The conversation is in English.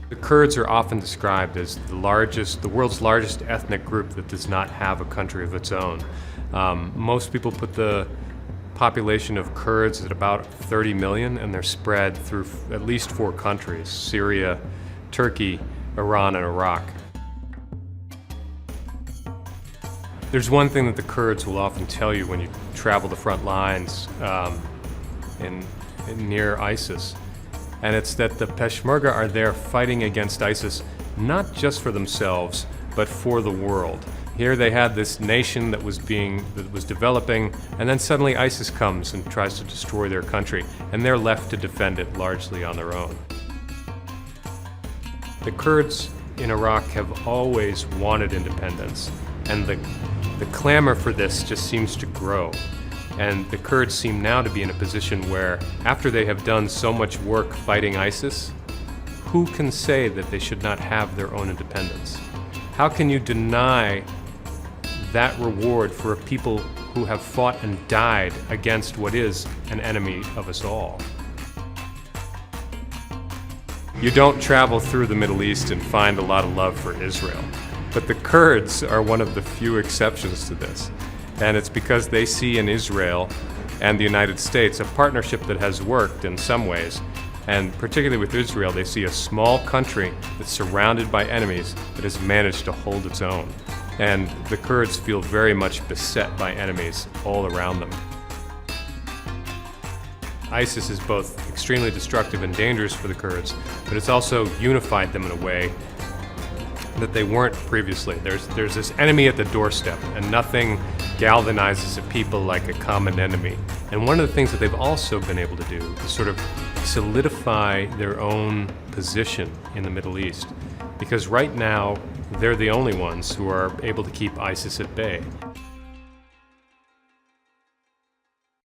The Kurds are often described as the world's largest ethnic group that does not have a country of its own. Most people put the population of Kurds at about 30 million, and they're spread through at least 4 countries: Syria, Turkey, Iran, and Iraq. There's one thing that the Kurds will often tell you when you travel the front lines near ISIS, and it's that the PESHMERGA are there fighting against ISIS not just for themselves, but for the world. Here they had this nation that was developing, and then suddenly ISIS comes and tries to destroy their country, and they're left to defend it largely on their own. The Kurds in Iraq have always wanted independence, and the clamor for this just seems to grow. And the Kurds seem now to be in a position where, after they have done so much work fighting ISIS, who can say that they should not have their own independence? How can you deny that reward for a people who have fought and died against what is an enemy of us all? You don't travel through the Middle East and find a lot of love for Israel, but the Kurds are one of the few exceptions to this. And it's because they see in Israel and the United States a partnership that has worked in some ways. And particularly with Israel, they see a small country that's surrounded by enemies that has managed to hold its own. And the Kurds feel very much beset by enemies all around them. ISIS is both extremely destructive and dangerous for the Kurds, but it's also unified them in a way that they weren't previously. There's this enemy at the doorstep, and nothing galvanizes a people like a common enemy. And one of the things that they've also been able to do is sort of solidify their own position in the Middle East, because right now they're the only ones who are able to keep ISIS at bay.